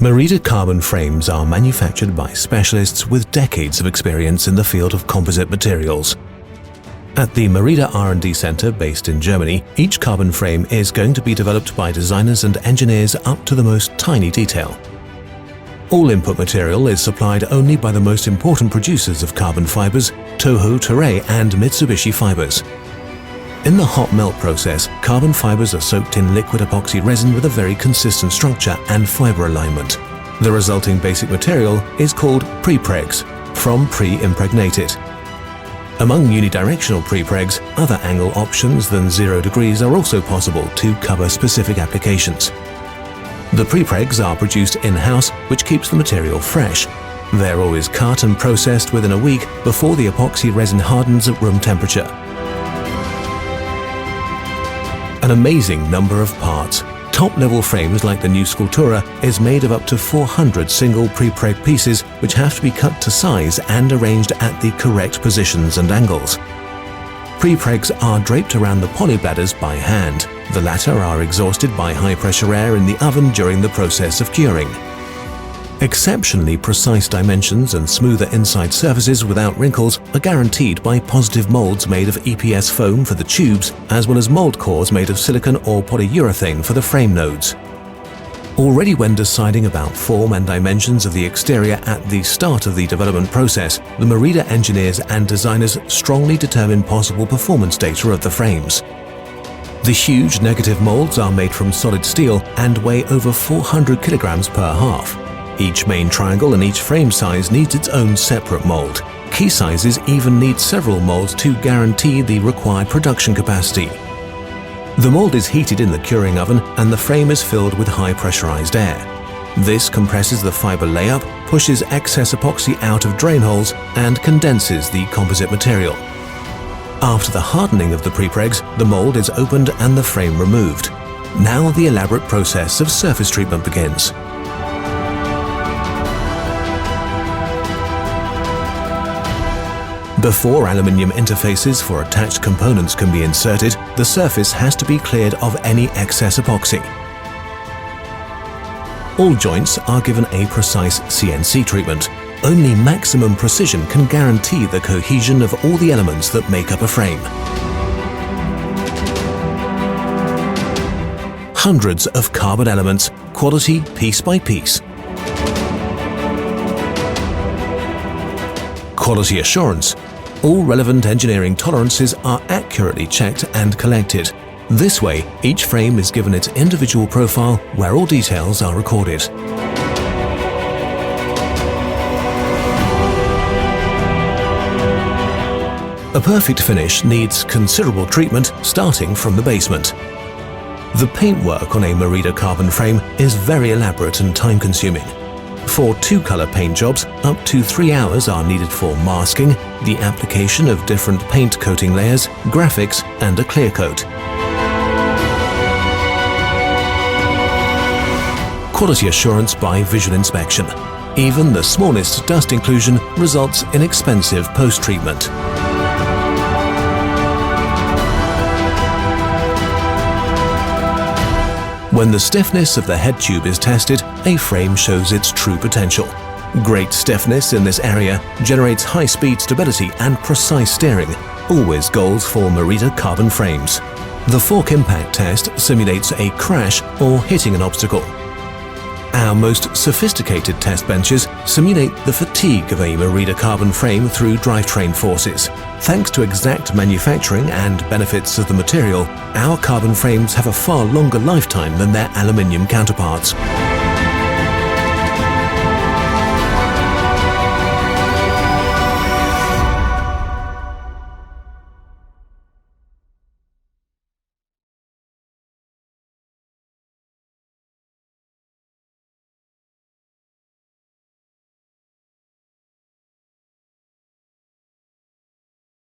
Merida carbon frames are manufactured by specialists with decades of experience in the field of composite materials. At the Merida R&D Center based in Germany, each carbon frame is going to be developed by designers and engineers up to the most tiny detail. All input material is supplied only by the most important producers of carbon fibers, Toho, Toray and Mitsubishi Fibers. In the hot melt process, carbon fibers are soaked in liquid epoxy resin with a very consistent structure and fiber alignment. The resulting basic material is called prepregs, from pre-impregnated. Among unidirectional prepregs, other angle options than 0 degrees are also possible to cover specific applications. The prepregs are produced in-house, which keeps the material fresh. They're always cut and processed within a week before the epoxy resin hardens at room temperature. An amazing number of parts. Top-level frames like the new Sculptura is made of up to 400 single prepreg pieces which have to be cut to size and arranged at the correct positions and angles. Prepregs are draped around the poly bladders by hand. The latter are exhausted by high-pressure air in the oven during the process of curing. Exceptionally precise dimensions and smoother inside surfaces without wrinkles are guaranteed by positive molds made of EPS foam for the tubes, as well as mold cores made of silicon or polyurethane for the frame nodes. Already when deciding about form and dimensions of the exterior at the start of the development process, the Merida engineers and designers strongly determine possible performance data of the frames. The huge negative molds are made from solid steel and weigh over 400 kilograms per half. Each main triangle and each frame size needs its own separate mold. Key sizes even need several molds to guarantee the required production capacity. The mold is heated in the curing oven and the frame is filled with high pressurized air. This compresses the fiber layup, pushes excess epoxy out of drain holes and condenses the composite material. After the hardening of the prepregs, the mold is opened and the frame removed. Now the elaborate process of surface treatment begins. Before aluminium interfaces for attached components can be inserted, the surface has to be cleared of any excess epoxy. All joints are given a precise CNC treatment. Only maximum precision can guarantee the cohesion of all the elements that make up a frame. Hundreds of carbon elements, quality piece by piece. Quality assurance. All relevant engineering tolerances are accurately checked and collected. This way, each frame is given its individual profile where all details are recorded. A perfect finish needs considerable treatment starting from the basement. The paintwork on a Merida carbon frame is very elaborate and time-consuming. For two-color paint jobs, up to 3 hours are needed for masking, the application of different paint coating layers, graphics, and a clear coat. Quality assurance by visual inspection. Even the smallest dust inclusion results in expensive post-treatment. When the stiffness of the head tube is tested, a frame shows its true potential. Great stiffness in this area generates high-speed stability and precise steering, always goals for Merida carbon frames. The fork impact test simulates a crash or hitting an obstacle. Our most sophisticated test benches simulate the fatigue of a Merida carbon frame through drivetrain forces. Thanks to exact manufacturing and benefits of the material, our carbon frames have a far longer lifetime than their aluminium counterparts.